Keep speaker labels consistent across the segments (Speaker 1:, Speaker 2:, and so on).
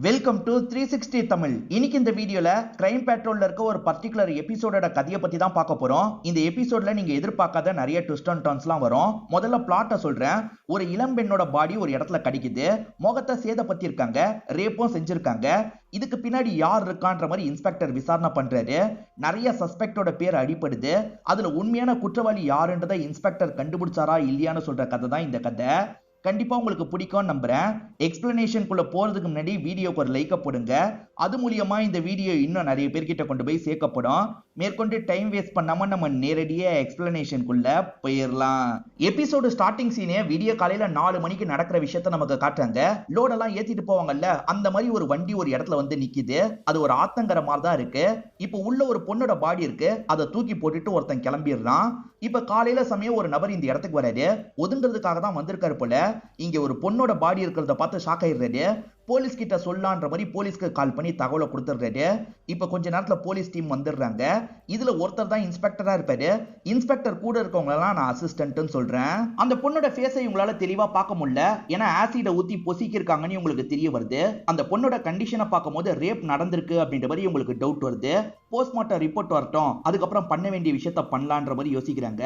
Speaker 1: Welcome to 360 Tamil. இன்னைக்கு இந்த வீடியோல கிரைம் பேட்ரோல்ல இருக்க ஒரு பர்டிகுலர் எபிசோடோட கதையை பத்தி தான் பார்க்க போறோம். இந்த எபிசோட்ல நீங்க எதிர்பார்க்காத நிறைய ட்விஸ்ட் அண்ட் டர்ன்ஸ்லாம் வரும். முதல்ல பிளாட்டை சொல்றேன். ஒரு இளம் பெண்ணோட பாடி ஒரு இடத்துல கிடைக்குது. முகத்தை சேதப்படுத்தி இருக்காங்க, ரேப்பும் செஞ்சிருக்காங்க. இதுக்கு பின்னாடி யார் இருக்கான்ற மாதிரி இன்ஸ்பெக்டர் விசாரணை பண்றாரு. நிறைய சஸ்பெக்டோட பேர் அடிபடுது. அதுல உண்மையான குற்றவாளி யாருன்றதை இன்ஸ்பெக்டர் கண்டுபிடிச்சாரா இல்லையான்னு சொல்ற கதை தான் இந்த கதை. கண்டிப்பா உங்களுக்கு பிடிக்கும் நம்புறேன். எக்ஸ்பிளனேஷனுக்குள்ள போறதுக்கு முன்னாடி வீடியோக்கு ஒரு லைக் போடுங்க. அது மூலியமா இந்த வீடியோ இன்னும் நிறைய பேர்கிட்ட கொண்டு போய் சேர்க்கப்படும். மேற்கொண்டு டைம் வேஸ்ட் பண்ணாம நம்ம நேரடியா எக்ஸ்பிளனேஷனுக்குள்ள போயிடலாம். எபிசோடு ஸ்டார்டிங் சீனே விடிய காலையில 4 மணிக்கு நடக்கிற விஷயத்த நமக்கு காட்டுறாங்க. லோடெல்லாம் ஏத்திட்டு போவாங்கல்ல, அந்த மாதிரி ஒரு வண்டி ஒரு இடத்துல வந்து நிக்குது. அது ஒரு ஆத்தங்கர மாதிரி தான் இருக்கு. இப்போ உள்ள ஒரு பொண்ணோட பாடி இருக்கு. அதை தூக்கி போட்டுட்டு ஒருத்தன் கிளம்பிடுறான். இப்ப காலையில சமயம் ஒரு நபர் இந்த இடத்துக்கு வராரு. ஒதுங்கிறதுக்காக தான் வந்திருக்காரு போல. இங்க ஒரு பொண்ணோட பாடி இருக்கிறத பார்த்து ஷாக் ஆயிடுறாரு. போலீஸ் கிட்ட சொல்லலான்ற மாதிரி போலீஸ்க்கு கால் பண்ணி தகவலை கொடுத்துடுறாரு. இப்ப கொஞ்ச நேரத்துல போலீஸ் டீம் வந்துடுறாங்க. இதுல ஒருத்தர் தான் இன்ஸ்பெக்டரா இருப்பாரு. இன்ஸ்பெக்டர் கூட இருக்கவங்க எல்லாம் நான் அசிஸ்டன்ட்னு சொல்றேன். அந்த பொண்ணோட ஃபேஸை உங்களால தெளிவா பார்க்க முடியல. ஏன்னா ஆசிட ஊத்தி பொசிக்கிருக்காங்கன்னு உங்களுக்கு தெரிய வருது. அந்த பொண்ணோட கண்டிஷனை பார்க்கும்போது ரேப் நடந்திருக்கு அப்படின்ற மாதிரி உங்களுக்கு டவுட் வருது. போஸ்ட்மார்ட்டம் ரிப்போர்ட் வரட்டும், அதுக்கப்புறம் பண்ண வேண்டிய விஷயத்த பண்ணலான்ற மாதிரி யோசிக்கிறாங்க.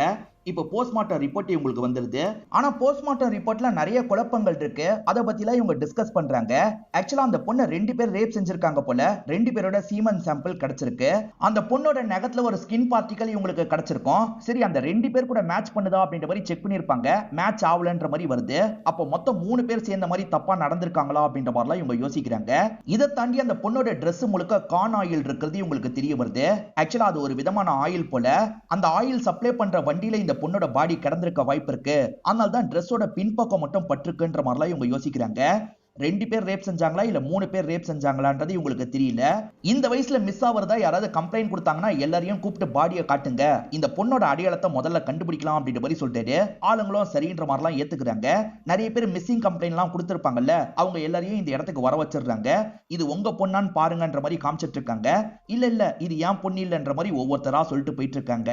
Speaker 1: இப்போ போஸ்ட்மார்ட்டம் ரிப்போர்ட் இவங்களுக்கு வந்துருது. ஆனா போஸ்ட்மார்ட்டம் ரிப்போர்ட்ல நிறைய குழப்பங்கள் இருக்கு. அதை பத்திலாம் இவங்க டிஸ்கஸ் பண்றாங்க. ஆக்சுவலா அந்த பொண்ணை 2 பேர் ரேப் செஞ்சிருக்காங்க போல. 2 பேரோட சீமன் சாம்பிள் கிடைச்சிருக்கு. அந்த பொண்ணோட நகத்துல ஒரு ஸ்கின் பார்ட்டிகல் இவங்களுக்கு கிடைச்சிருக்கும். சரி, அந்த 2 பேர் கூட மேட்ச் பண்ணுதா அப்படின்ற மாதிரி செக் பண்ணிருப்பாங்க. மேட்ச் ஆகலன்ற மாதிரி வருது. அப்போ மொத்தம் 3 பேர் சேர்ந்த மாதிரி தப்பா நடந்திருக்காங்களா அப்படின்ற மாதிரிலாம் இவங்க யோசிக்கிறாங்க. இதை தாண்டி அந்த பொண்ணோட Dress முழுக்க கார்ன் ஆயில் இருக்கிறது இவங்களுக்கு தெரிய வருது. ஆக்சுவலா அது ஒரு விதமான ஆயில் போல. அந்த ஆயில் சப்ளை பண்ற வண்டியில இந்த பொண்ணோட பாடி கிடந்திருக்க வாய்ப்பு இருக்கு. அதனால தான் Dressோட பின்பக்கம் மட்டும் பட்டிருக்குன்ற மாதிரிலாம் இவங்க யோசிக்கிறாங்க. 2 பேர் ரேப் செஞ்சாங்களா இல்ல 3 பேர் ரேப் செஞ்சாங்களான்றது உங்களுக்கு தெரியல. இந்த வயசுல மிஸ் ஆவறதா யாராவது கம்ப்ளைண்ட் கொடுத்தாங்கன்னா எல்லாரையும் கூப்பிட்டு பாடியை காட்டுங்க, இந்த பொண்ணோட அடையாளத்தை முதல்ல கண்டுபிடிக்கலாம் அப்படின்ற மாதிரி சொல்லிட்டு ஆளுங்களும் சரின்ற மாதிரிலாம் ஏத்துக்கிறாங்க. நிறைய பேர் மிஸ்ஸிங் கம்ப்ளைண்ட்லாம் கொடுத்திருப்பாங்கல்ல, அவங்க எல்லாரையும் இந்த இடத்துக்கு வர வச்சிடுறாங்க. இது உங்க பொண்ணான்னு பாருங்கன்ற மாதிரி காமிச்சிட்டு இருக்காங்க. இல்ல இல்ல இது ஏன் பொண்ணு இல்லன்ற மாதிரி ஒவ்வொருத்தரா சொல்லிட்டு போயிட்டு இருக்காங்க.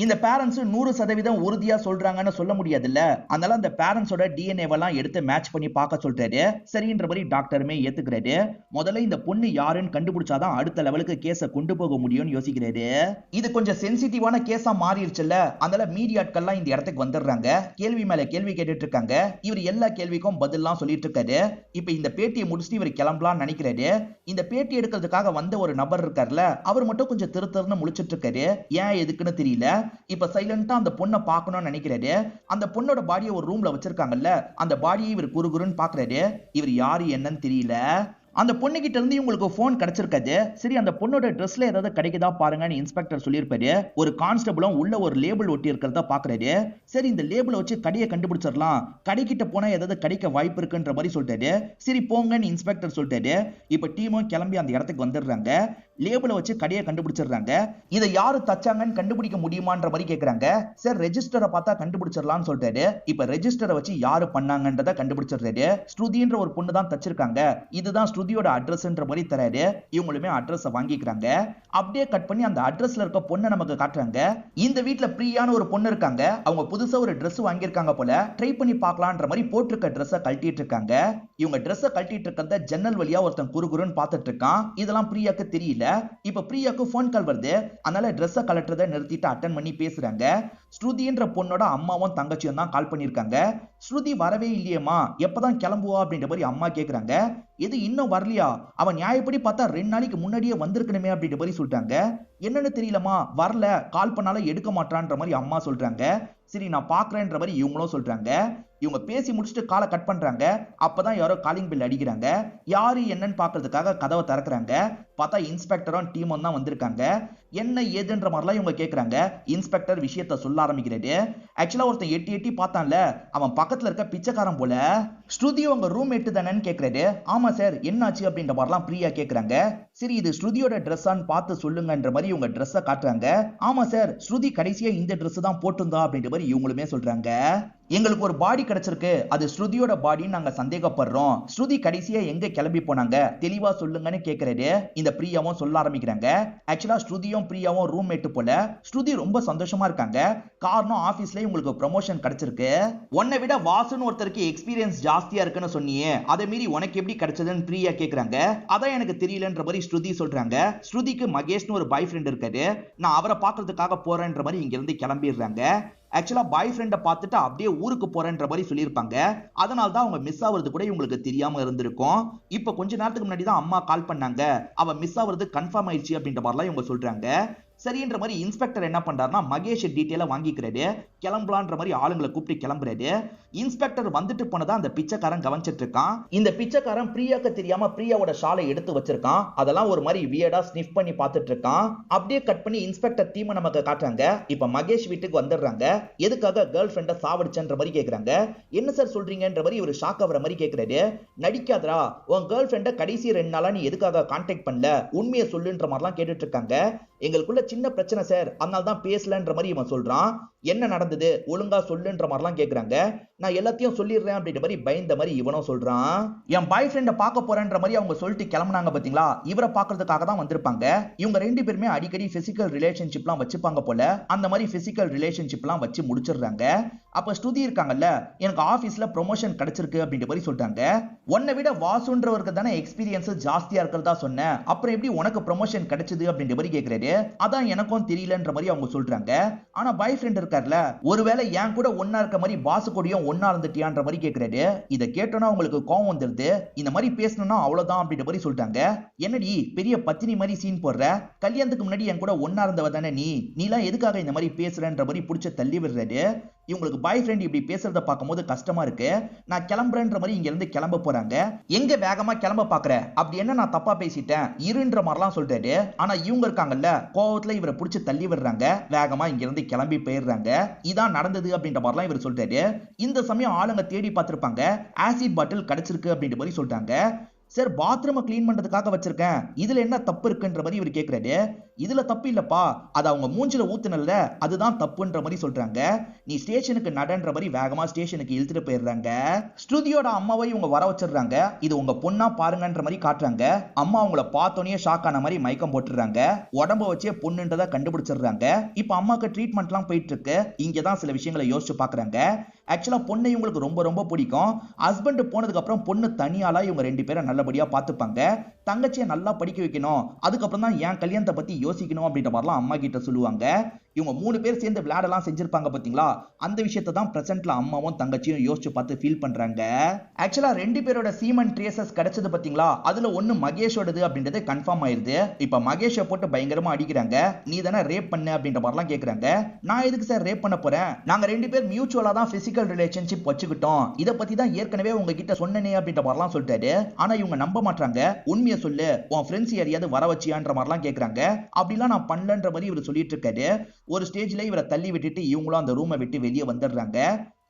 Speaker 1: இந்த பேரண்ட்ஸ் 100% உறுதியா சொல்றாங்கன்னு சொல்ல முடியாதுல்ல. அதனால அந்த பேரண்ட்ஸோட DNA எல்லாம் எடுத்து மேட்ச் பண்ணி பார்க்க சொல்றாரு. சரின்ற மாதிரி டாக்டருமே ஏத்துக்கிறாரு. முதல்ல இந்த பொண்ணு யாருன்னு கண்டுபிடிச்சாதான் அடுத்த லெவலுக்கு கேஸை கொண்டு போக முடியும்னு யோசிக்கிறாரு. இது கொஞ்சம் சென்சிட்டிவான கேஸா மாறிடுச்சுல்ல, அதனால மீடியாட்கள்லாம் இந்த இடத்துக்கு வந்துடுறாங்க. கேள்வி மேல கேள்வி கேட்டுட்டு இருக்காங்க. இவர் எல்லா கேள்விக்கும் பதில்லாம் சொல்லிட்டு இருக்காரு. இப்ப இந்த பேட்டியை முடிச்சுட்டு இவர் கிளம்பலாம்னு நினைக்கிறாரு. இந்த பேட்டி எடுக்கிறதுக்காக வந்த ஒரு நபர் இருக்காருல்ல, அவர் மட்டும் கொஞ்சம் திருத்தர்னு முழிச்சிட்டு இருக்காரு. ஏன் எதுக்குன்னு தெரியல. இப்ப சைலண்டா அந்த பொண்ணை பார்க்கணும்னு நினைக்கிறாரு. அந்த பொண்ணோட பாடியை ஒரு ரூம்ல வச்சிருக்காங்கல்ல, அந்த பாடியை இவர் குறுகுறுன்னு பாக்குறாரு. இவர் யாரு என்னன்னு தெரியல. அந்த பொண்ணு கிட்ட இருந்து உங்களுக்கு போன் கிடைச்சிருக்காது. சரி, அந்த பொண்ணோட Dressல ஏதாவது கிடைக்குதா பாருங்கன்னு இன்ஸ்பெக்டர் சொல்லியிருப்பாரு. ஒரு கான்ஸ்டபிளும் உள்ள ஒரு லேபிள் ஒட்டி இருக்கிறத பாக்குறாரு. சரி, இந்த லேபிளை வச்சு கடையை கண்டுபிடிச்சிடலாம், கடைக்கிட்ட போனா ஏதாவது கிடைக்க வாய்ப்பு இருக்குன்ற மாதிரி சொல்லிட்டாரு. சரி போங்கன்னு இன்ஸ்பெக்டர் சொல்லிட்டாரு. இப்ப டீமும் கிளம்பி அந்த இடத்துக்கு வந்துடுறாங்க. லேபிளை வச்சு கடையை கண்டுபிடிச்சிடுறாங்க. இதை யாரு தச்சாங்கன்னு கண்டுபிடிக்க முடியுமான்ற மாதிரி கேக்குறாங்க. சார் ரெஜிஸ்டரை பார்த்தா கண்டுபிடிச்சிடலாம்னு சொல்லிட்டாரு. இப்ப ரெஜிஸ்டரை வச்சு யாரு பண்ணாங்கன்றத கண்டுபிடிச்சிடுறாரு. ஸ்ருதின்ற ஒரு பொண்ணு தான் தச்சிருக்காங்க. இதுதான் ஸ்ருதியோட அட்ரஸ்ன்ற மாதிரி தராரு. இவங்களுமே அட்ரஸ் வாங்கிக்கிறாங்க. அப்படியே கட் பண்ணி அந்த அட்ரஸ்ல இருக்க பொண்ணை நமக்கு காட்டுறாங்க. இந்த வீட்ல பிரியான ஒரு பொண்ணு இருக்காங்க. அவங்க புதுசா ஒரு Dress வாங்கியிருக்காங்க போல. ட்ரை பண்ணி பார்க்கலான்ற மாதிரி போட்டிருக்க Dress-அ கழட்டிட்டு இருக்காங்க. இவங்க Dress-அ கழட்டிட்டு இருக்கிறத ஜன்னல் வழியா ஒருத்தன் குறுகுறுன்னு பார்த்துட்டு இருக்கான். இதெல்லாம் பிரியாக்கு தெரியல. இப்ப பிரியாக்கு போன் கால் வருது. அதனால Dress-அ கலட்டுறதை நிறுத்திட்டு அட்டன் பண்ணி பேசுறாங்க. ஸ்ருதின்ற பொண்ணோட அம்மாவும் தங்கச்சியும் தான் கால் பண்ணிருக்காங்க. ஸ்ருதி வரவே இல்லையேமா, எப்பதான் கிளம்புவா அப்படின்ற மாதிரி அம்மா கேக்குறாங்க. எது இன்னும் வரலையா? அவன் நியாயப்படி பார்த்தா 2 நாளைக்கு முன்னாடியே வந்திருக்கணுமே அப்படின்ற மாதிரி சொல்லிட்டாங்க. என்னன்னு தெரியலமா, வரல, கால் பண்ணாலும் எடுக்க மாட்டான்ற மாதிரி அம்மா சொல்றாங்க. சரி நான் பாக்குறேன்ற மாதிரி இவங்களும் சொல்றாங்க. இவங்க பேசி முடிச்சுட்டு காலை கட் பண்றாங்க. அப்பதான் யாரோ காலிங் பில் அடிக்கிறாங்க. யாரு என்னன்னு பாக்குறதுக்காக கதவை திறக்கிறாங்க. பார்த்தா இன்ஸ்பெக்டரும் டீமும் தான் வந்திருக்காங்க. என்ன ஏதுன்ற மாதிரிலாம் இவங்க கேக்குறாங்க. இன்ஸ்பெக்டர் விஷயத்த சொல்ல ஆரம்பிக்கிறாரு. ஆக்சுவலா ஒருத்தன் எட்டி எட்டி பார்த்தான்ல, அவன் பக்கத்துல இருக்க பிச்சைக்காரன் போல. ஸ்ருதி உங்க ரூம்மேட் தானேன்னு கேக்குறாரு. ஆமா சார், என்னாச்சு அப்படின்ற மாதிரிலாம் பிரியா கேக்குறாங்க. சரி இது ஸ்ருதியோட Dress-ஆன்னு பார்த்து சொல்லுங்கன்ற மாதிரி இவங்க Dress-அ காட்டுறாங்க. ஆமா சார், ஸ்ருதி கடைசியா இந்த Dress தான் போட்டிருந்தா அப்படின்ற மாதிரி இவங்களுமே சொல்றாங்க. எங்களுக்கு ஒரு பாடி கிடைச்சிருக்கு, அது ஸ்ருதியோட பாடின்னு நாங்க சந்தேகப்படுறோம். ஸ்ருதி கடைசியா எங்க கிளம்பி போனாங்க, தெளிவா சொல்லுங்கன்னு கேக்குறாரு. இந்த பிரியாவும் சொல்ல ஆரம்பிக்கிறாங்க. ஆக்சுவலா ஸ்ருதியும் பிரியாவும் ரூம்மேட் போல. ஸ்ருதி ரொம்ப சந்தோஷமா இருக்காங்க. காரணம் ஆபீஸ்ல உங்களுக்கு ப்ரமோஷன் கிடைச்சிருக்கு. உன்னை விட வாசுன்னு ஒருத்தருக்கு எக்ஸ்பீரியன்ஸ் ஜாஸ்தியா இருக்குன்னு சொன்னியே, அதை மீறி உனக்கு எப்படி கிடைச்சதுன்னு பிரியா கேக்குறாங்க. அதான் எனக்கு தெரியலன்ற மாதிரி ஸ்ருதி சொல்றாங்க. ஸ்ருதிக்கு மகேஷ்னு ஒரு பாய் ஃப்ரெண்ட் இருக்காரு. நான் அவரை பாக்குறதுக்காக போறேன்ற மாதிரி இங்க இருந்து கிளம்பிடுறாங்க. ஆக்சுவலா பாய் ஃப்ரெண்ட பார்த்துட்டு அப்படியே ஊருக்கு போறேன்ற மாதிரி சொல்லியிருப்பாங்க. அதனால தான் அவங்க மிஸ் ஆகுறது கூட இவங்களுக்கு தெரியாம இருந்திருக்கும். இப்ப கொஞ்ச நேரத்துக்கு முன்னாடி தான் அம்மா கால் பண்ணாங்க. அவ மிஸ் ஆகுறது கன்ஃபார்ம் ஆயிடுச்சு அப்படின்ற மாதிரிலாம் இவங்க சொல்றாங்க. சரின்ற மாதிரி இன்ஸ்பெக்டர் என்ன பண்றாருன்னா மகேஷ் டீட்டெயிலா வாங்கிக்கிறாரு. கிளம்பலான்ற மாதிரி ஆளுங்களை கூப்பிட்டு கிளம்புறாரு. இன்ஸ்பெக்டர் வந்துட்டு போனதா அந்த பிச்சைக்காரன் கவனிச்சிட்டு இருக்கான். இந்த பிச்சைக்காரன் பிரியாக்கு தெரியாம பிரியாவோட ஷாலை எடுத்து வச்சிருக்கான். அதெல்லாம் ஒரு மாதிரி வியர்டா ஸ்னிஃப் பண்ணி பார்த்துட்டு இருக்கான். அப்படியே கட் பண்ணி இன்ஸ்பெக்டர் டீம் நமக்கு காட்டுறாங்க. இப்ப மகேஷ் வீட்டுக்கு வந்துடுறாங்க. எதுக்காக கேர்ள் ஃப்ரெண்ட சாவடிச்சன்ற மாதிரி கேக்குறாங்க. என்ன சார் சொல்றீங்கன்ற மாதிரி ஒரு ஷாக் ஆகிற மாதிரி கேக்குறாரு. நடிக்காதரா, உன் கேர்ள் ஃப்ரெண்ட கடைசி 2 நாளா நீ எதுக்காக கான்டாக்ட் பண்ணல, உண்மையை சொல்லுன்ற மாதிரிலாம் கேட்டுட்டு இருக்காங்க. எங்களுக்குள்ள சின்ன பிரச்சனை சார், அதனால தான் பேசலன்ற மாதிரி இவன் சொல்றான். என்ன நடந்தது ஒழுங்கா சொல்லுன்ற மாதிரிலாம் கேக்குறாங்க. நான் எல்லாத்தையும் சொல்லிடுறேன் அப்படின்ற மாதிரி பயந்த மாதிரி இவனும் சொல்றான். என் பாய் ஃப்ரெண்ட பார்க்க போறேன்ற மாதிரி அவங்க சொல்லிட்டு கிளம்புனாங்க பாத்தீங்களா, இவரை பார்க்கறதுக்காக தான் வந்திருப்பாங்க. இவங்க 2 பேருமே அடிக்கடி பிசிக்கல் ரிலேஷன்ஷிப்லாம் வச்சுப்பாங்க போல. அந்த மாதிரி பிசிக்கல் ரிலேஷன்ஷிப்லாம் வச்சு முடிச்சிடுறாங்க. அப்ப ஸ்ருதி இருக்காங்கல்ல, எனக்கு ஆபீஸ்ல ப்ரொமோஷன் கிடைச்சிருக்கு அப்படின்ற மாதிரி சொல்றாங்க. உன்னை விட வாசுன்றவருக்கு தானே எக்ஸ்பீரியன்ஸ் ஜாஸ்தியா இருக்கிறதா சொன்னேன், அப்புறம் எப்படி உனக்கு ப்ரொமோஷன் கிடைச்சது அப்படின்ற மாதிரி கேக்குறாரு. அதான் எனக்கும் தெரியலன்ற மாதிரி அவங்க சொல்றாங்க. ஆனா பாய் ஃப்ரெண்ட் இருக்கார்ல, ஒருவேளை என் கூட ஒன்னா இருக்க மாதிரி பாசு கூடயும் ஒன்னா இருந்துட்டியான்ற மாதிரி கேக்குறாரு. இதை கேட்டோன்னா உங்களுக்கு கோவம் வந்துருது. இந்த மாதிரி பேசணும்னா அவ்வளவுதான் அப்படின்ற மாதிரி சொல்றாங்க. என்னடி பெரிய பத்தினி மாதிரி சீன் போடுற, கல்யாணத்துக்கு முன்னாடி என் கூட ஒன்னா இருந்தவ தானே நீலாம் எதுக்காக இந்த மாதிரி பேசுறன்ற மாதிரி புடிச்ச தள்ளி விடுறாரு. இவங்களுக்கு பாய் ஃப்ரெண்ட் இப்படி பேசுறத பார்க்கும்போது கஷ்டமா இருக்கு. நான் கிளம்புறேன்ற மாதிரி இங்க இருந்து கிளம்ப போறாங்க. எங்க வேகமா கிளம்ப பாக்குற, அப்படி என்ன நான் தப்பா பேசிட்டேன் இருன்ற மாதிரிலாம் சொல்றாரு. ஆனா இவங்க இருக்காங்கல்ல, கோவத்துல இவரை புடிச்சு தள்ளி விடுறாங்க. வேகமா இங்க இருந்து கிளம்பி போயிடுறாங்க. இதான் நடந்தது அப்படின்ற மாதிரிலாம் இவர் சொல்றாரு. இந்த சமயம் ஆளுங்க தேடி பார்த்திருப்பாங்க. ஆசிட் பாட்டில் கிடைச்சிருக்கு அப்படின்ற மாதிரி சொல்றாங்க. சார் பாத்ரூமை கிளீன் பண்றதுக்காக வச்சிருக்கேன், இதுல என்ன தப்பு இருக்குன்ற மாதிரி இவர் கேக்குறாரு. இதுல தப்பு இல்லப்பா, அது அவங்க மூஞ்சில ஊத்துனல்ல, அதுதான் தப்புன்ற மாதிரி சொல்றாங்க. நீ ஸ்டேஷனுக்கு நடன்ற மாதிரி வேகமா ஸ்டேஷனுக்கு இழுத்துட்டு போயிடுறாங்க. ஸ்ருதியோட அம்மாவை இவங்க வர வச்சிடுறாங்க. இது உங்க பொண்ணா பாருங்கன்ற மாதிரி காட்டுறாங்க. அம்மா அவங்கள பார்த்தோன்னே ஷாக் ஆன மாதிரி மயக்கம் போட்டுறாங்க. உடம்ப வச்சே பொண்ணுன்றதை கண்டுபிடிச்சிடுறாங்க. இப்ப அம்மாக்கு ட்ரீட்மெண்ட்லாம் போயிட்டு இருக்கு. இங்கதான் சில விஷயங்களை யோசிச்சு பாக்குறாங்க. ஆக்சுவலா பொண்ணை இவங்களுக்கு ரொம்ப ரொம்ப பிடிக்கும். ஹஸ்பண்ட் போனதுக்கு அப்புறம் பொண்ணு தனியாலா இவங்க 2 பேரும் நல்லபடியா பார்த்துப்பாங்க. தங்கச்சியை நல்லா படிக்க வைக்கணும், அதுக்கப்புறம் தான் என் கல்யாணத்தை பத்தி யோசிக்கணும் அப்படின்ற மாதிரிலாம் அம்மா கிட்ட சொல்லுவாங்க. இவங்க 3 பேர் சேர்ந்து விளையாடலாம் செஞ்சிருப்பாங்க பாத்தீங்களா, அந்த விஷயத்தை தான் பிரசன்ட்ல அம்மாவும் தங்கச்சியும் யோசிச்சு பார்த்து ஃபீல் பண்றாங்க. ஆக்சுவலா 2 பேரோட சீமன் ட்ரேசஸ் கிடைச்சது பாத்தீங்களா, அதுல ஒண்ணு மகேஷோடது அப்படின்றது கன்ஃபார்ம் ஆயிருது. இப்ப மகேஷை போட்டு பயங்கரமா அடிக்கிறாங்க. நீ தானே ரேப் பண்ண அப்படின்ற மாதிரிலாம் கேக்குறாங்க. நான் எதுக்கு சார் ரேப் பண்ண போறேன், நாங்க 2 பேர் மியூச்சுவலா தான் பிசிக்கல் ரிலேஷன்ஷிப் வச்சுக்கிட்டோம், இத பத்தி தான் ஏற்கனவே உங்ககிட்ட சொன்னனே அப்படின்ற மாதிரிலாம் சொல்லிட்டாரு. ஆனா இவங்க நம்ப மாட்டாங்க. உண்மையை சொல்லு, உன் ஃப்ரெண்ட்ஸ் யாரையாவது வர வச்சியான்ற மாதிரிலாம் கேக்குறாங்க. அப்படிலாம் நான் பண்ணலன்ற மாதிரி இவர் சொல்லிட்டு இருக்காரு. ஒரு ஸ்டேஜ்ல இவரை தள்ளி விட்டுட்டு இவங்களும் அந்த ரூமை விட்டு வெளியே வந்துடுறாங்க.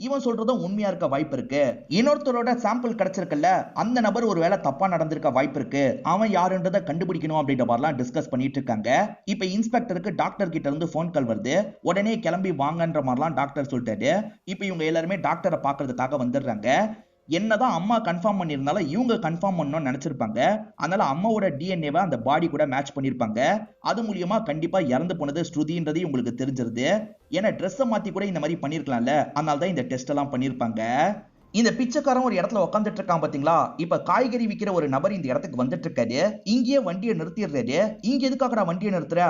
Speaker 1: இவன் சொல்றதும் உண்மையா இருக்க வாய்ப்பு இருக்கு. இன்னொருத்தரோட சாம்பிள் கிடைச்சிருக்குல்ல, அந்த நபர் ஒரு வேளை தப்பா நடந்திருக்க வாய்ப்பு இருக்கு. அவன் யாருன்றதை கண்டுபிடிக்கணும் அப்படின்ற மாதிரிலாம் டிஸ்கஸ் பண்ணிட்டு இருக்காங்க. இப்ப இன்ஸ்பெக்டருக்கு டாக்டர் கிட்ட இருந்து போன் கால் வருது. உடனே கிளம்பி வாங்கன்ற மாதிரிலாம் டாக்டர் சொல்லிட்டாரு. இப்ப இவங்க எல்லாருமே டாக்டரை பாக்குறதுக்காக வந்துடுறாங்க. என்னதான் அம்மா கன்ஃபார்ம் பண்ணியிருந்தாலும் இவங்க கன்ஃபார்ம் பண்ணணும்னு நினைச்சிருப்பாங்க. அதனால அம்மாவோட டிஎன்ஏவை அந்த பாடி கூட மேட்ச் பண்ணிருப்பாங்க. அது மூலியமா கண்டிப்பா இறந்து போனது ஸ்ருதின்றது உங்களுக்கு தெரிஞ்சிருது. ஏன்னா ட்ரெஸ்ஸை மாத்தி கூட இந்த மாதிரி பண்ணிருக்கலாம்ல, அதனால தான் இந்த டெஸ்ட் எல்லாம் பண்ணிருப்பாங்க. இந்த பிச்சைக்காரன் ஒரு இடத்துல உட்காந்துட்டு இருக்கான் பாத்தீங்களா. இப்ப காய்கறி விக்கிற ஒரு நபர் இந்த இடத்துக்கு வந்துட்டு இருக்காரு. இங்கேயே வண்டியை நிறுத்திடுறாரு. இங்க எதுக்காகடா வண்டியை நிறுத்துற,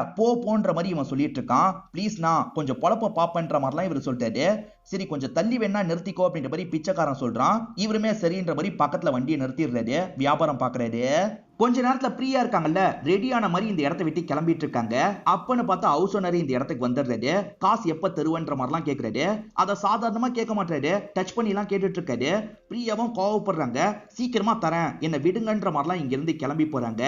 Speaker 1: போன்ற மாதிரி இவன் சொல்லிட்டு இருக்கான். ப்ளீஸ்னா கொஞ்சம் பொழப்ப பாப்பன்ற மாதிரிலாம் இவர் சொல்லிட்டாரு. சரி கொஞ்சம் தள்ளி வேணா நிறுத்திக்கோ அப்படின்ற மாதிரி பிச்சைக்காரன் சொல்றான். இவருமே சரின்ற மாதிரி பக்கத்துல வண்டியை நிறுத்திடுறாரு. வியாபாரம் பாக்குறாரு. கொஞ்ச நேரத்துல பிரியா இருக்காங்கல்ல, ரெடியான மாதிரி இந்த இடத்தை விட்டு கிளம்பிட்டு இருக்காங்க. அப்பன்னு பார்த்தா ஹவுஸ் ஓனர் இந்த இடத்துக்கு வந்துடுறாரு. காசு எப்ப தருவன்ற மாதிரிலாம் கேக்குறாரு. அதை சாதாரணமா கேட்க மாட்டாரு, டச் பண்ணி எல்லாம் கேட்டுட்டு இருக்காரு. பிரியாவும் கோவப்படுறாங்க. சீக்கிரமா தரேன், என்ன விடுங்கன்ற மாதிரிலாம் இங்க இருந்து கிளம்பி போறாங்க.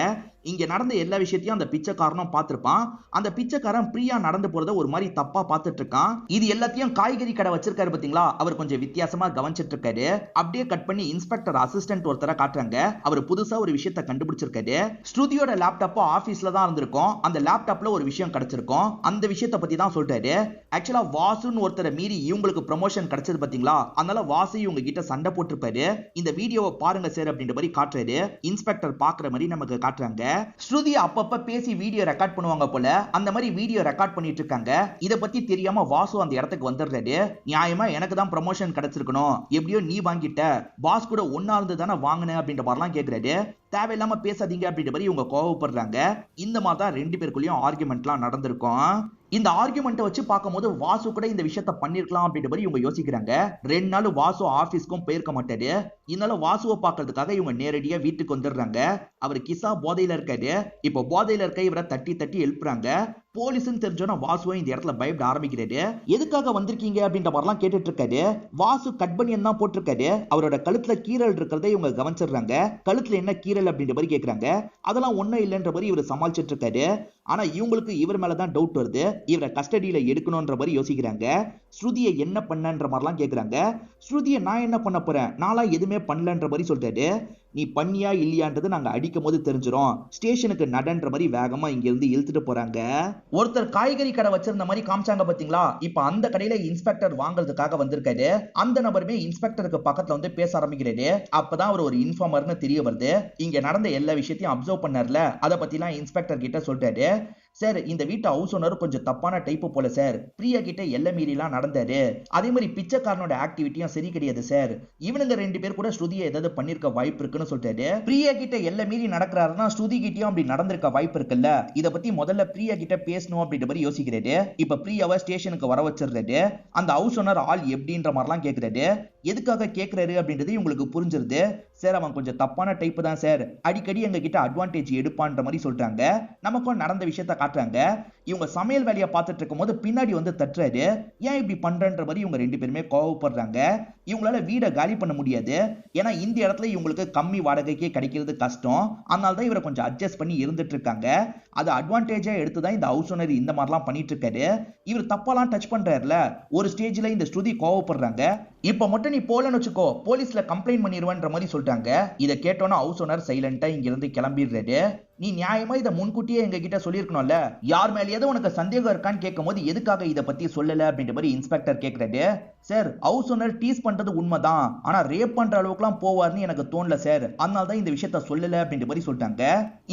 Speaker 1: இங்க நடந்த எல்லா விஷயத்தையும் அந்த பிச்சைக்காரனும் பார்த்திருப்பான். அந்த பிச்சைக்காரன் பிரியா நடந்து போறத ஒரு மாதிரி தப்பா பார்த்துட்டு இருக்கான். இது எல்லாத்தையும் காய்கறி கடை வச்சிருக்காரு பாத்தீங்களா, அவர் கொஞ்சம் வித்தியாசமா கவனிச்சிட்டு இருக்காரு. அப்படியே கட் பண்ணி இன்ஸ்பெக்டர் அசிஸ்டன்ட் ஒருத்தரை காட்டுறாங்க. அவர் புதுசா ஒரு விஷயத்தை கண்டுபிடிச்சிருக்காரு. ஸ்ருதியோட லேப்டாப் ஆபீஸ்ல தான் இருந்திருக்கும். அந்த லேப்டாப்ல ஒரு விஷயம் கிடைச்சிருக்கும். அந்த விஷயத்தை பத்தி தான் சொல்றாரு. ஆக்சுவலா வாசுன்னு ஒருத்தரை மீறி இவங்களுக்கு ப்ரமோஷன் கிடைச்சது பாத்தீங்களா, அதனால வாசு இவங்க கிட்ட சண்டை போட்டிருப்பாரு. இந்த வீடியோவை பாருங்க சார் அப்படின்ற மாதிரி காட்டுறாரு. இன்ஸ்பெக்டர் பாக்குற மாதிரி நமக்கு காட்டுறாங்க. ஸ்ருதி அப்பப்ப பேசி வீடியோ ரெக்கார்ட் பண்ணுவாங்க போல. அந்த மாதிரி வீடியோ ரெக்கார்ட் பண்ணிட்டு இருக்காங்க. இத பத்தி தெரியாம வாசு அந்த இடத்துக்கு வந்துடுறாரு. நியாயமா எனக்கு தான் ப்ரமோஷன் கிடைச்சிருக்கணும், எப்படியோ நீ வாங்கிட்ட, பாஸ் கூட ஒன்னா இருந்து தானே வாங்கின அப்படின்ற மாதிரிலாம் கேட்கிறாரு. தேவையில்லாம பேசாதீங்க அப்படின்ற மாதிரி இவங்க கோவப்படுறாங்க. இந்த மாதிரி தான் ரெண்டு பேருக்குள்ளயும் ஆர்குமெண்ட்லாம் நடந்திருக்கும். இந்த ஆர்குமெண்ட்டை வச்சு பார்க்கும்போது வாசு கூட இந்த விஷயத்த பண்ணிருக்கலாம் அப்படின்ற மாதிரி இவங்க யோசிக்கிறாங்க. 2 நாள் வாசு ஆபீஸ்க்கும் போயிருக்க மாட்டாரு. இதனால வாசுவை பார்க்கறதுக்காக இவங்க நேரடியா வீட்டுக்கு வந்துடுறாங்க. அவர் கிசா போதையில இருக்காரு. இப்போ போதையில இருக்க இவரை தட்டி தட்டி எழுப்புறாங்க. போலீஸ்னு தெரிஞ்சோன்னா வாசுவை இந்த இடத்துல பயப்பட ஆரம்பிக்கிறாரு. எதுக்காக வந்திருக்கீங்க அப்படின்ற மாதிரிலாம் கேட்டுட்டு இருக்காரு. வாசு கட்பனியன் தான் போட்டிருக்காரு. அவரோட கழுத்துல கீரல் இருக்கிறத இவங்க கவனிச்சிடுறாங்க. கழுத்துல என்ன கீரல் அப்படின்ற மாதிரி கேட்கறாங்க. அதெல்லாம் ஒண்ணும் இல்லைன்ற மாதிரி இவர் சமாளிச்சிட்டு இருக்காரு. ஆனா இவங்களுக்கு இவர் மேலதான் டவுட் வருது. இவரை கஸ்டடியில எடுக்கணும்ன்ற மாதிரி யோசிக்கிறாங்க. ஸ்ருதியை என்ன பண்ணன்ற மாதிரிலாம் கேட்கறாங்க. ஸ்ருதியை நான் என்ன பண்ண போறேன், நாளா எதுவுமே பண்ணலன்ற மாதிரி சொல்றாரு. நீ பண்ணியா இல்லையான்றது நாங்க அடிக்கும் போது தெரிஞ்சிரும், ஸ்டேஷனுக்கு நடன்ற மாதிரி வேகமா இங்க இருந்து இழுத்துட்டு போறாங்க. ஒருத்தர் காய்கறி கடை வச்சிருந்த மாதிரி காமிச்சாங்க பாத்தீங்களா, இப்ப அந்த கடையில இன்ஸ்பெக்டர் வாங்குறதுக்காக வந்திருக்காரு. அந்த நபருமே இன்ஸ்பெக்டருக்கு பக்கத்துல வந்து பேச ஆரம்பிக்கிறாரு. அப்பதான் அவர் ஒரு இன்ஃபார்மர்னு தெரிய வருது. இங்க நடந்த எல்லா விஷயத்தையும் அப்சர்வ் பண்ணார்ல, அதை பத்தி எல்லாம் இன்ஸ்பெக்டர் கிட்ட சொல்றாரு. சார், இந்த வீட்டு ஹவுஸ் ஓனர் கொஞ்சம் தப்பான டைப் போல சார். பிரியா கிட்ட எல்லை மீறிலாம் நடந்தாரு. அதே மாதிரி பிச்சைக்காரனோட ஆக்டிவிட்டியும் சரி கிடையாது சார். இவனுங்க 2 பேர் கூட ஸ்ருதியை ஏதாவது பண்ணிருக்க வாய்ப்பு இருக்குன்னு சொல்றாரு. பிரியா கிட்ட எல்லை மீறி நடக்கிறாருன்னா ஸ்ருதி கிட்டயும் அப்படி நடந்திருக்க வாய்ப்பு இருக்குல்ல. இத பத்தி முதல்ல பிரியா கிட்ட பேசணும் அப்படின்ற மாதிரி யோசிக்கிறாரு. இப்ப பிரியாவை ஸ்டேஷனுக்கு வர வச்சிருக்காரு. அந்த ஹவுஸ் ஓனர் ஆள் எப்படின்ற மாதிரிலாம் கேட்கிறாரு. எதுக்காக கேட்கிறாரு அப்படின்றது உங்களுக்கு புரிஞ்சிருது. சார், அவன் கொஞ்சம் தப்பான டைப் தான் சார். அடிக்கடி எங்க கிட்ட அட்வான்டேஜ் எடுப்பான்ற மாதிரி சொல்றாங்க. நமக்கும் நடந்த விஷயத்த காட்டுறாங்க. இவங்க சமையல் வேலையை பார்த்துட்டு இருக்கும் போது பின்னாடி வந்து தட்டுறாரு. ஏன் இப்படி பண்றன்ற மாதிரி இவங்க 2 பேருமே கோவப்படுறாங்க. இவங்களால வீடை காலி பண்ண முடியாது. ஏன்னா இந்த இடத்துல இவங்களுக்கு கம்மி வாடகைக்கே கிடைக்கிறது கஷ்டம். அதனால தான் இவரை கொஞ்சம் அட்ஜஸ்ட் பண்ணி இருந்துட்டு இருக்காங்க. அது அட்வான்டேஜா எடுத்துதான் இந்த ஹவுஸ் ஓனர் இந்த மாதிரிலாம் பண்ணிட்டு இருக்காரு. இவர் தப்பாலாம் டச் பண்றாருல. ஒரு ஸ்டேஜ்ல இந்த ஸ்ருதி கோவப்படுறாங்க. இப்ப மட்டும் நீ போலன்னு வச்சுக்கோ, போலீஸ்ல கம்ப்ளைண்ட் பண்ணிடுவேன்ற மாதிரி சொல்றாங்க. இதை கேட்டோன்னா ஹவுஸ் ஓனர் சைலண்டா இங்க இருந்து கிளம்பிடுறாரு. நீ நியாயமா இதை முன்கூட்டியே எங்க கிட்ட சொல்லிருக்கணும்ல, யார் மேலேயாவது உனக்கு சந்தேகம் இருக்கான்னு கேட்கும் போது எதுக்காக இதை பத்தி சொல்லல அப்படின்ற மாதிரி இன்ஸ்பெக்டர் கேட்கிறாரு. சார், ஹவுஸ் ஓனர் டீஸ் பண்றது உண்மைதான், ஆனா ரேப் பண்ற அளவுக்குலாம் போவார்னு எனக்கு தோணல சார். அதனால தான் இந்த விஷயத்த சொல்லல அப்படின்ற மாதிரி சொல்லிட்டாங்க.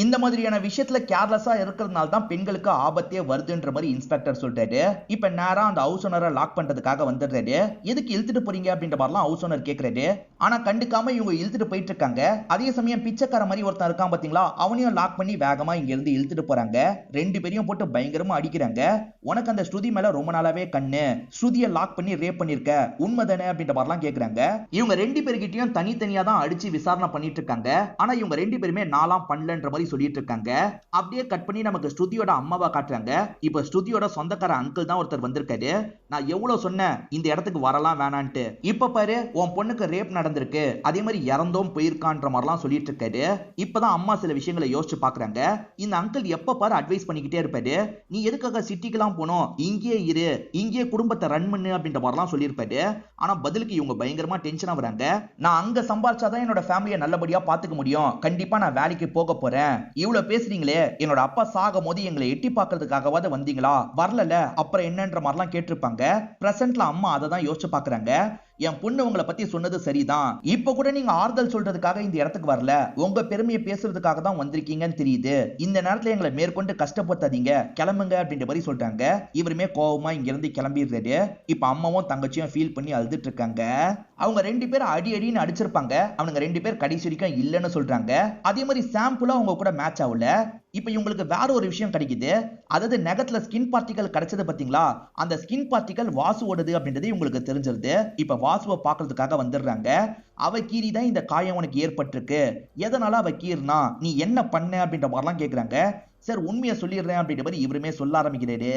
Speaker 1: இந்த மாதிரியான விஷயத்துல கேர்லெஸ்ஸா இருக்கிறதுனால தான் பெண்களுக்கு ஆபத்தே வருதுன்ற மாதிரி இன்ஸ்பெக்டர் சொல்றாரு. இப்ப நேரா அந்த ஹவுஸ் ஓனரை லாக் பண்றதுக்காக வந்துடுறாரு. எதுக்கு இழுத்துட்டு போறீங்க அப்படின்ற மாதிரிலாம் ஹவுஸ் ஓனர் கேட்கிறாரு. ஆனா கண்டுக்காம இவங்க இழுத்துட்டு போயிட்டு இருக்காங்க. அதே சமயம் பிச்சைக்கார மாதிரி ஒருத்தன் இருக்கான் பாத்தீங்களா, அவனையும் லாக் பண்ணி வேகமா இங்க இருந்து இழுத்துட்டு போறாங்க. 2 பேரையும் போட்டு பயங்கரமா அடிக்கிறாங்க. உனக்கு அந்த ஸ்ருதி மேல ரொம்ப நாளாவே கண்ணு, ஸ்ருதியை லாக் பண்ணி ரேப் பண்ணிருக்க, உண்மைதானே அப்படின்ற மாதிரிலாம் கேக்குறாங்க. இவங்க 2 பேர்கிட்டயும் தனித்தனியா தான் அடிச்சு விசாரணை பண்ணிட்டு இருக்காங்க. ஆனா இவங்க 2 பேருமே நாலாம் பண்ணலன்ற மாதிரி சொல்லிட்டு இருக்காங்க. அப்படியே கட் பண்ணி நமக்கு ஸ்ருதியோட அம்மாவா காட்டுறாங்க. இப்ப ஸ்ருதியோட சொந்தக்கார அங்கிள் தான் ஒருத்தர் வந்திருக்காரு. நான் எவ்வளவு சொன்னேன் இந்த இடத்துக்கு வரலாம் வேணான்ட்டு, இப்ப பாரு உன் பொண்ணுக்கு ரேப் நடந்திருக்கு, அதே மாதிரி இறந்தும் போயிருக்கான்ற மாதிரிலாம் சொல்லிட்டு இருக்காரு. இப்பதான் அம்மா சில விஷயங்களை யோசிச்சு பாக்குறாங்க. இந்த அங்கிள் எப்ப பாரு அட்வைஸ் பண்ணிக்கிட்டே இருப்பாரு. நீ எதுக்காக சிட்டிக்கெல்லாம் போனோம், இங்கே இரு, இங்கே குடும்பத்தை ரன் பண்ணு அப்படின்ற மாதிரிலாம் சொல்லியிருப்பாரு. ஆனா பதிலுக்கு இவங்க பயங்கரமா டென்ஷன் ஆகுறாங்க. நான் அங்க சம்பாதிச்சாதான் என்னோட ஃபேமிலியை நல்லபடியா பாத்துக்க முடியும், கண்டிப்பா நான் வேலைக்கு போக போறேன். இவ்வளவு பேசுறீங்களே, என்னோட அப்பா சாகும் போது எங்களை எட்டி பாக்குறதுக்காகவாது வந்தீங்களா, வரல அப்புறம் என்னன்ற மாதிரிலாம் கேட்டிருப்பாங்க. பிரசன்ட்ல அம்மா அதை தான் யோசிச்சு பாக்குறாங்க. என் பொண்ணு உங்களை பத்தி சொன்னது சரிதான், இப்ப கூட நீங்க ஆறுதல் சொல்றதுக்காக இந்த இடத்துக்கு வரல, உங்க பெருமையை பேசுறதுக்காக தான் வந்திருக்கீங்கன்னு தெரியுது. இந்த நேரத்துல எங்களை மேற்கொண்டு கஷ்டப்படுத்தாதீங்க, கிளம்புங்க அப்படின்ற மாதிரி சொல்றாங்க. இவருமே கோவமா இங்க இருந்து கிளம்பிடுறாரு. இப்ப அம்மாவும் தங்கச்சியும் ஃபீல் பண்ணி அழுதுட்டு இருக்காங்க. அவங்க 2 பேரும் அடி அடின்னு அடிச்சிருப்பாங்க. அவனுங்க 2 பேர் கடைசி வரைக்கும் இல்லைன்னு சொல்றாங்க. அதே மாதிரி சாம்பிளா அவங்க கூட மேட்ச் ஆகல. இப்ப இவங்களுக்கு வேற ஒரு விஷயம் கிடைக்குது. அதாவது நகத்துல ஸ்கின் பார்ட்டிகல் கிடைச்சது பாத்தீங்களா, அந்த ஸ்கின் பார்ட்டிகல் வாசுவோடது அப்படின்றது இவங்களுக்கு தெரிஞ்சிருது. இப்ப வாசுவை பாக்குறதுக்காக வந்துடுறாங்க. அவ கீறி தான் இந்த காயம் உனக்கு ஏற்பட்டிருக்கு, எதனால அவ கீறினா, நீ என்ன பண்ண அப்படின்ற மாதிரிலாம் கேக்குறாங்க. சார் உண்மையை சொல்லிடுறேன் அப்படின்ற மாதிரி இவருமே சொல்ல ஆரம்பிக்கிறாரு.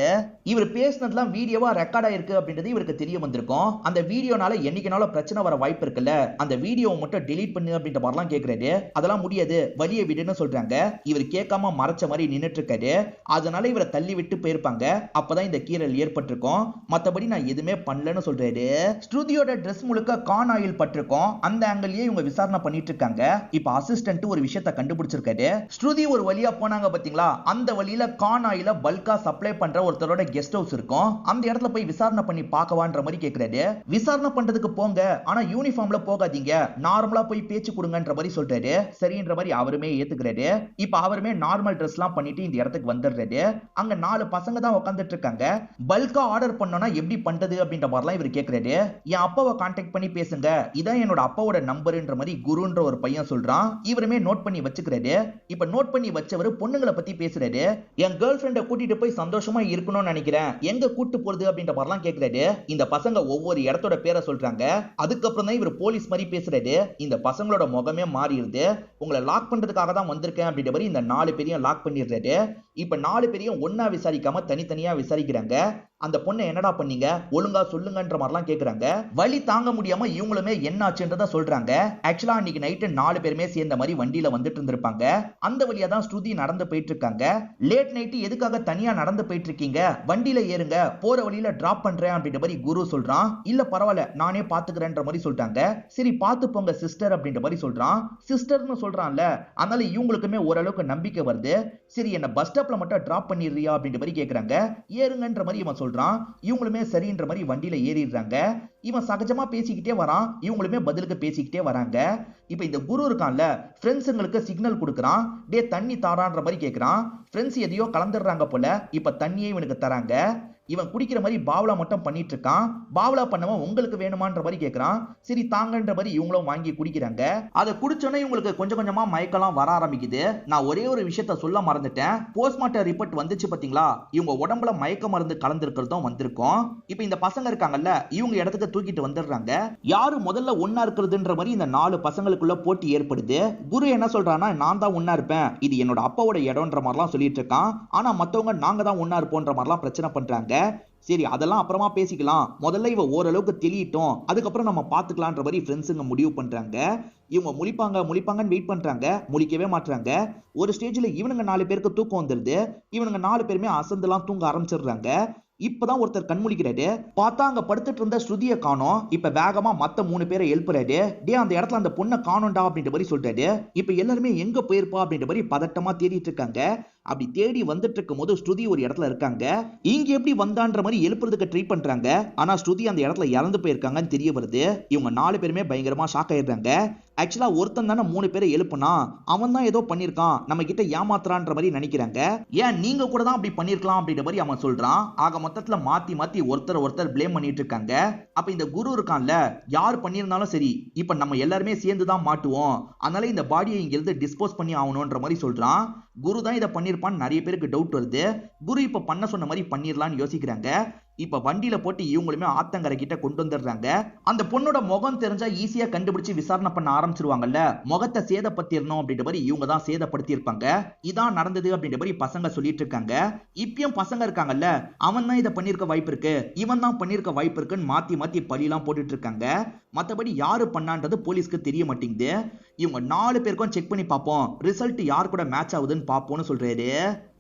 Speaker 1: இவர் பேசினதுலாம் வீடியோவா ரெக்கார்ட் ஆயிருக்கு அப்படின்றது இவருக்கு தெரிய வந்திருக்கும். அந்த வீடியோனால என்னைக்குனாலும் பிரச்சனை வர வாய்ப்பு இருக்குல்ல, அந்த வீடியோவை மட்டும் டெலீட் பண்ணு அப்படின்ற மாதிரிலாம் கேட்கிறாரு. அதெல்லாம் முடியாது, வழியை விடுன்னு சொல்றாங்க. இவர் கேட்காம மறைச்ச மாதிரி நின்னுட்டு இருக்காரு. அதனால இவரை தள்ளி விட்டு போயிருப்பாங்க. அப்பதான் இந்த கீறல் ஏற்பட்டிருக்கும். மத்தபடி நான் எதுவுமே பண்ணலன்னு சொல்றாரு. ஸ்ருதியோட ட்ரெஸ் முழுக்க கான் ஆயில் பட்டிருக்கும். அந்த ஆங்கிள்லயே இவங்க விசாரணை பண்ணிட்டு இருக்காங்க. இப்ப அசிஸ்டன்ட் ஒரு விஷயத்தை கண்டுபிடிச்சிருக்காரு. ஸ்ருதி ஒரு வழியா போனாங்க பாத்தீங்களா, அந்த வழியில கான் ஆயில பல்கா சப்ளை பண்ற ஒருத்தரோட கெஸ்ட் ஹவுஸ் இருக்கும். அந்த இடத்துல போய் விசாரணை பண்ணி பார்க்கவான்ற மாதிரி கேக்குறாரு. விசாரணை பண்றதுக்கு போங்க, ஆனா யூனிஃபார்ம்ல போகாதீங்க, நார்மலா போய் பேச்சு கொடுங்கன்ற மாதிரி சொல்றாரு. சரின்ற மாதிரி அவருமே ஏத்துக்கிறாரு. இப்ப அவருமே நார்மல் ட்ரெஸ் எல்லாம் பண்ணிட்டு இந்த இடத்துக்கு வந்துடுறாரு. அங்க 4 பசங்க தான் உட்கார்ந்துட்டு இருக்காங்க. பல்கா ஆர்டர் பண்ணோம்னா எப்படி பண்றது அப்படின்ற மாதிரிலாம் இவர் கேக்குறாரு. என் அப்பாவை கான்டாக்ட் பண்ணி பேசுங்க, இதான் என்னோட அப்பாவோட நம்பர்ன்ற மாதிரி குருன்ற ஒரு பையன் சொல்றான். இவருமே நோட் பண்ணி வச்சுக்கிறாரு. இப்ப நோட் பண்ணி வச்சவர் பொண்ணுங்களை பத்தி பேசுறாரு. என் கேர்ள் ஃப்ரெண்டை கூட்டிட்டு போய் சந்தோஷமா இருக்கணும்னு நினைக்கிறேன், எங்க கூட்டு போறது அப்படின்ற மாதிரிலாம் கேக்குறாரு. இந்த பசங்க ஒவ்வொரு இடத்தோட பேரை சொல்றாங்க. அதுக்கப்புறம் தான் இவர் போலீஸ் மாதிரி பேசுறாரு. இந்த பசங்களோட முகமே மாறிடுது. உங்களை லாக் பண்றதுக்காக தான் வந்திருக்கேன் அப்படின்ற மாதிரி இந்த 4 பேரையும் லாக் பண்ணிடுறாரு. இப்ப 4 பேரையும் ஒன்னா விசாரிக்காம தனித்தனியா விசாரிக்கிறாங்க. அந்த பொண்ணை என்னடா பண்ணீங்க, ஒழுங்கா சொல்லுங்கன்ற மாதிரிலாம் கேக்குறாங்க. வலி தாங்க முடியாம இவங்களுமே என்ன ஆச்சுன்றத சொல்றாங்க. ஆக்சுவலா அன்னைக்கு நைட்டு 4 பேருமே சேர்ந்த மாதிரி வண்டியில வந்துட்டு இருந்திருப்பாங்க. அந்த வழியா தான் ஸ்ருதி நடந்து போயிட்டு இருக்காங்க. லேட் நைட்டு எதுக்காக தனியா நடந்து போயிட்டு இருக்கீங்க, வண்டியில ஏறுங்க, போற வழியில டிராப் பண்றேன் அப்படின்ற மாதிரி குரு சொல்றான். இல்ல பரவாயில்ல, நானே பாத்துக்கிறேன்ற மாதிரி சொல்றாங்க. சரி பாத்து போங்க சிஸ்டர் அப்படின்ற மாதிரி சொல்றான். சிஸ்டர்னு சொல்றான்ல, அதனால இவங்களுக்குமே ஓரளவுக்கு நம்பிக்கை வருது. சரி என்ன பஸ் ஸ்டாப்ல மட்டும் டிராப் பண்ணிடுறியா அப்படின்ற மாதிரி கேக்குறாங்க. ஏறுங்கன்ற மாதிரி இவன் சொல்றான். இவங்களுமே சரின்ற மாதிரி வண்டியில ஏறிடுறாங்க. இவன் சகஜமா பேசிக்கிட்டே வரான். இவங்களுமே பதிலுக்கு பேசிக்கிட்டே வராங்க. இப்ப இந்த குரு இருக்கான்ல, ஃப்ரெண்ட்ஸுங்களுக்கு சிக்னல் கொடுக்கறான். டே தண்ணி தாரான்ற மாதிரி கேக்குறான். ஃப்ரெண்ட்ஸ் எதையோ கலந்துடுறாங்க போல. இப்ப தண்ணியே இவனுக்கு தராங்க. இவன் குடிக்கிற மாதிரி பாவலா மட்டும் பண்ணிட்டு இருக்கான். பாவலா பண்ணவன் உங்களுக்கு வேணுமான்ற மாதிரி கேக்குறான். சரி தாங்கன்ற மாதிரி இவங்களும் வாங்கி குடிக்கிறாங்க. அதை குடிச்சோன்னே இவங்களுக்கு கொஞ்சம் கொஞ்சமா மயக்கலாம் வர ஆரம்பிக்குது. நான் ஒரே ஒரு விஷயத்த சொல்ல மறந்துட்டேன். போஸ்ட்மார்ட்டம் ரிப்போர்ட் வந்துச்சு பாத்தீங்களா, இவங்க உடம்புல மயக்க மருந்து கலந்துருக்கிறதும் வந்திருக்கும். இப்ப இந்த பசங்க இருக்காங்கல்ல, இவங்க இடத்துக்கு தூக்கிட்டு வந்துடுறாங்க. யாரு முதல்ல ஒன்னா இருக்கிறதுன்ற மாதிரி இந்த 4 பசங்களுக்குள்ள போட்டி ஏற்படுது. குரு என்ன சொல்றான்னா, நான் தான் ஒன்னா இருப்பேன், இது என்னோட அப்பாவோட இடம்ன்ற மாதிரிலாம் சொல்லிட்டு இருக்கான். ஆனா மத்தவங்க நாங்க தான் ஒன்னா இருப்போன்ற மாதிரிலாம் பிரச்சனை பண்றாங்க. சரி அதெல்லாம் அப்புறமா பேசிக்கலாம், முதல்ல இவ ஓரளவுக்கு தெளியட்டும், அதுக்கப்புறம் நம்ம பாத்துக்கலான்ற மாதிரி ஃப்ரெண்ட்ஸுங்க முடிவு பண்றாங்க. இவங்க முழிப்பாங்கன்னு வெயிட் பண்றாங்க, முழிக்கவே மாட்டாங்க. ஒரு ஸ்டேஜ்ல இவனுங்க 4 பேருக்கு தூக்கம் வந்துருது. இவனுங்க 4 பேருமே அசந்துலாம் தூங்க ஆரம்பிச்சிடுறாங்க. இப்பதான் ஒருத்தர் கண்முழிக்கிறாரு. பார்த்தா அங்க படுத்துட்டு இருந்த ஸ்ருதியை காணோம். இப்ப வேகமா மத்த 3 பேரை எழுப்புறாரு. டே அந்த இடத்துல அந்த பொண்ணை காணோண்டா அப்படின்ற மாதிரி சொல்றாரு. இப்ப எல்லாருமே எங்க போயிருப்பா அப்படின்ற மாதிரி பதட்டமா தேடிட்டு இருக்காங்க. அப்படி தேடி வந்துட்டு இருக்கும் போது ஸ்ருதி ஒரு இடத்துல இருக்காங்க. இங்க எப்படி வந்தான்ற மாதிரி எழுப்புறதுக்கு ட்ரை பண்றாங்க. ஆனா ஸ்ருதி அந்த இடத்துல இறந்து போயிருக்காங்கன்னு தெரிய வருது. இவங்க 4 பேருமே பயங்கரமா ஷாக் ஆயிடுறாங்க. ஆக்சுவலா ஒருத்தன் தானே 3 பேரை எழுப்புனா, அவன் தான் ஏதோ பண்ணிருக்கான், நம்ம கிட்ட ஏமாத்துறான்ற மாதிரி நினைக்கிறாங்க. ஏன் நீங்க கூட தான் அப்படி பண்ணிருக்கலாம் அப்படின்ற மாதிரி அவன் சொல்றான். ஆக மொத்தத்துல மாத்தி ஒருத்தர் ப்ளேம் பண்ணிட்டு இருக்காங்க. அப்ப இந்த குரு இருக்கான்ல, யார் பண்ணிருந்தாலும் சரி, இப்ப நம்ம எல்லாருமே சேர்ந்து தான் மாட்டுவோம், அதனால இந்த பாடியை இங்க இருந்து டிஸ்போஸ் பண்ணி ஆகணும்ன்ற மாதிரி சொல்றான். குரு தான் இதை பண்ணிருப்பான்னு நிறைய பேருக்கு டவுட் வருது. குரு இப்ப பண்ண சொன்ன மாதிரி பண்ணிரலாம்னு யோசிக்கிறாங்க. இப்ப வண்டியில போட்டு இவங்களுமே ஆத்தங்கரை கிட்ட கொண்டு வந்துடுறாங்க. அந்த பொண்ணோட முகம் தெரிஞ்சா ஈஸியா கண்டுபிடிச்சு விசாரணை பண்ண ஆரம்பிச்சிருவாங்கல்ல, முகத்தை சேதப்படுத்திடணும் அப்படின்ற மாதிரி இவங்க தான் சேதப்படுத்தி இருப்பாங்க. இதான் நடந்தது அப்படின்ற மாதிரி பசங்க சொல்லிட்டு இருக்காங்க. இப்பயும் பசங்க இருக்காங்கல்ல, அவன் தான் இதை பண்ணிருக்க வாய்ப்பு இருக்கு, இவன் தான் பண்ணிருக்க வாய்ப்பு இருக்குன்னு மாத்தி பழியெல்லாம் போட்டுட்டு இருக்காங்க. மத்தபடி யாரு பண்ணான்றது போலீஸ்க்கு தெரிய மாட்டேங்குது. இவங்க 4 பேருக்கும் செக் பண்ணி பார்ப்போம், ரிசல்ட் யார் கூட மேட்ச் ஆகுதுன்னு பார்ப்போம்னு சொல்றாரு.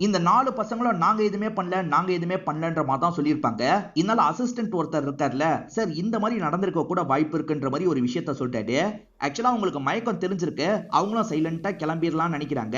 Speaker 1: இந்த 4 பசங்களும் நாங்க எதுவுமே பண்ணலன்ற மாதிரி தான் சொல்லியிருப்பாங்க. இதனால அசிஸ்டன்ட் ஒருத்தர் இருக்கார்ல, சார் இந்த மாதிரி நடந்திருக்க கூட வாய்ப்பு இருக்குன்ற மாதிரி ஒரு விஷயத்த சொல்லிட்டாரு. ஆக்சுவலா உங்களுக்கு மயக்கம் தெரிஞ்சிருக்கு, அவங்களும் சைலண்டா கிளம்பிடலாம்னு நினைக்கிறாங்க.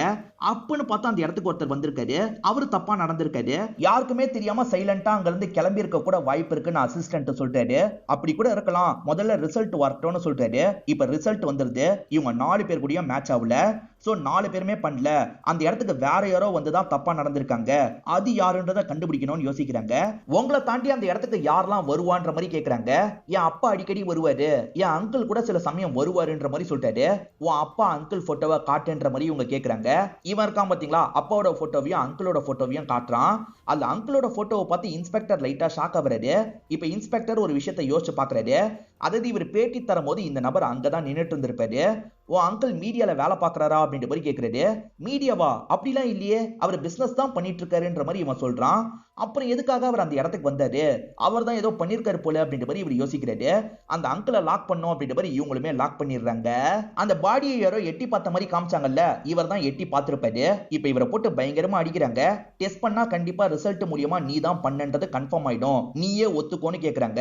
Speaker 1: அப்பன்னு பார்த்தா அந்த இடத்துக்கு ஒருத்தர் வந்திருக்காரு. அவரு தப்பா நடந்திருக்காரு. யாருக்குமே தெரியாம சைலண்டா அங்க இருந்து கிளம்பி இருக்க கூட வாய்ப்பு இருக்குன்னு அசிஸ்டன்ட் சொல்லிட்டாரு. அப்படி கூட இருக்கலாம், முதல்ல ரிசல்ட் வரட்டும்னு சொல்லிட்டாரு. இப்ப ரிசல்ட் வந்துருது. இவங்க 4 பேர் கூடயும் மேட்ச் ஆகல. சோ 4 பேருமே பண்ணல, அந்த இடத்துக்கு வேற யாரோ வந்துதான் தப்பா நடந்திருக்காங்க. அது யாருன்றத கண்டுபிடிக்கணும்னு யோசிக்கிறாங்க. உங்களை தாண்டி அந்த இடத்துக்கு யாரெல்லாம் வருவான்ற மாதிரி கேக்குறாங்க. என் அப்பா அடிக்கடி வருவாரு, என் அங்கிள் கூட சில சமயம் வருவாருன்ற மாதிரி சொல்லிட்டாரு. உன் அப்பா அங்கிள் போட்டோவை காட்டுன்ற மாதிரி இவங்க கேக்குறாங்க. இவன் இருக்கான் பாத்தீங்களா, அப்பாவோட போட்டோவையும் அங்கிளோட போட்டோவையும் காட்டுறான். அந்த அங்கிளோட போட்டோவை பார்த்து இன்ஸ்பெக்டர் லைட்டா ஷாக் ஆகுறாரு. இப்ப இன்ஸ்பெக்டர் ஒரு விஷயத்தை யோசிச்சு பாக்குறாரு. அதாவது இவர் பேட்டி தரும் போது இந்த நபர் அங்கதான் நின்னுட்டு இருந்திருப்பாரு. உன் அங்கிள் மீடியால வேலை பாக்குறாரா அப்படின்ற மாதிரி கேக்குறாரு. மீடியாவா? அப்படிலாம் இல்லையே, அவர் பிசினஸ் தான் பண்ணிட்டு இருக்காருன்ற மாதிரி இவன் சொல்றான். அப்புறம் எதுக்காக அவர் அந்த இடத்துக்கு வந்தாரு? அவர் தான் ஏதோ பண்ணிருக்காரு போல அப்படின்ற மாதிரி இவர் யோசிக்கிறாரு. அந்த அங்கிளை லாக் பண்ணோம் அப்படின்ற மாதிரி இவங்களுமே லாக் பண்ணிடுறாங்க. அந்த பாடியை யாரோ எட்டி பார்த்த மாதிரி காமிச்சாங்கல்ல, இவர் தான் எட்டி பார்த்திருப்பாரு. இப்ப இவரை போட்டு பயங்கரமா அடிக்கிறாங்க. டெஸ்ட் பண்ணா கண்டிப்பா ரிசல்ட் மூலியமா நீ தான் பண்ணன்றது கன்ஃபார்ம் ஆயிடும், நீயே ஒத்துக்கோன்னு கேக்குறாங்க.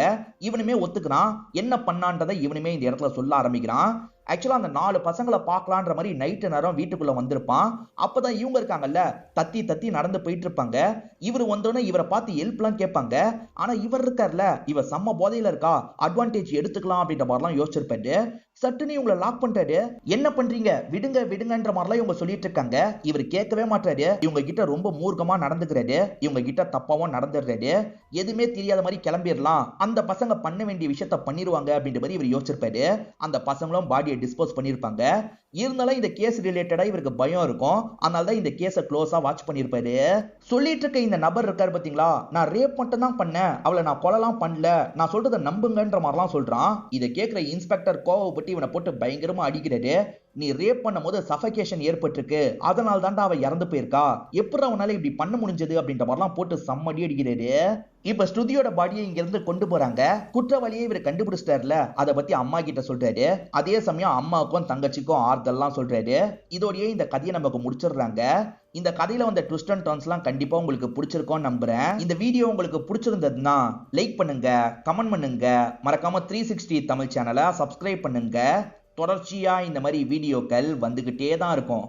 Speaker 1: இவனுமே ஒத்துக்கிறான். என்ன பண்ணான்றதை இவனுமே இந்த இடத்துல சொல்ல ஆரம்பிக்கிறான். ஆக்சுவலா அந்த 4 பசங்களை பார்க்கலான்ற மாதிரி நைட்டு நேரம் வீட்டுக்குள்ள வந்திருப்பான். அப்பதான் இவங்க இருக்காங்கல்ல, தத்தி தத்தி நடந்து போயிட்டு இருப்பாங்க. இவர் வந்தோடனே இவரை பார்த்து ஹெல்ப் எல்லாம் கேட்பாங்க. ஆனா இவர் இருக்கார்ல, இவர் செம்ம போதையில இருக்கா, அட்வான்டேஜ் எடுத்துக்கலாம் அப்படின்ற மாதிரிலாம் யோசிச்சிருப்பாரு. சட்டுன்னு இவங்களை லாக் பண்றாரு. என்ன பண்றீங்க, விடுங்க விடுங்கன்ற மாதிரிலாம் இவங்க சொல்லிட்டு இருக்காங்க. இவர் கேட்கவே மாட்டாரு. இவங்க கிட்ட ரொம்ப மூர்க்கமா நடந்துக்கிறாரு. இவங்க கிட்ட தப்பாவும் நடந்துடுறாரு. எதுவுமே தெரியாத மாதிரி கிளம்பிடலாம், அந்த பசங்க பண்ண வேண்டிய விஷயத்த பண்ணிடுவாங்க அப்படின்ற மாதிரி இவர் யோசிச்சிருப்பாரு. அந்த பசங்களும் பாடியை டிஸ்போஸ் பண்ணிருப்பாங்க. இருந்தாலும் இந்த கேஸ் ரிலேட்டடா இவருக்கு பயம் இருக்கும். அதனால தான் இந்த கேஸை க்ளோஸா வாட்ச் பண்ணிருப்பாரு. சொல்லிட்டு இருக்க இந்த நபர் இருக்காரு பாத்தீங்களா, நான் ரேப் மட்டும் தான் பண்ணேன், அவளை நான் கொலைலாம் பண்ணல, நான் சொல்றதை நம்புங்கன்ற மாதிரிலாம் சொல்றான். இதை கேட்கிற இன்ஸ்பெக்டர் கோவப்பட்டு இவனை போட்டு பயங்கரமா அடிக்கிறாரு. நீ ரேப் பண்ணும் போது சஃபகேஷன் ஏற்பட்டிருக்கு, அதனால தாண்டா அவ இறந்து போயிருக்கா, எப்படி அவனால இப்படி பண்ண முடிஞ்சது அப்படின்ற மாதிரிலாம் போட்டு சம்மடி அடிக்கிறாரு. இப்ப ஸ்ருதியோட பாடியை இங்க இருந்து கொண்டு போறாங்க. குற்றவாளியை இவர் கண்டுபிடிச்சிட்டாருல, அதை பத்தி அம்மா கிட்ட சொல்றாரு. அதே சமயம் அம்மாவுக்கும் தங்கச்சிக்கும் ஆறுதல்லாம் சொல்றாரு. இதோடயே இந்த கதையை நமக்கு முடிச்சிடுறாங்க. இந்த கதையில வந்த ட்விஸ்ட் அண்ட் டர்ன்ஸ்லாம் கண்டிப்பா உங்களுக்கு பிடிச்சிருக்கும்னு நம்புறேன். இந்த வீடியோ உங்களுக்கு பிடிச்சிருந்ததுன்னா லைக் பண்ணுங்க, கமெண்ட் பண்ணுங்க, மறக்காம 360 தமிழ் சேனலை சப்ஸ்கிரைப் பண்ணுங்க. தொடர்ச்சியா இந்த மாதிரி வீடியோக்கள் வந்துகிட்டே தான் இருக்கும்.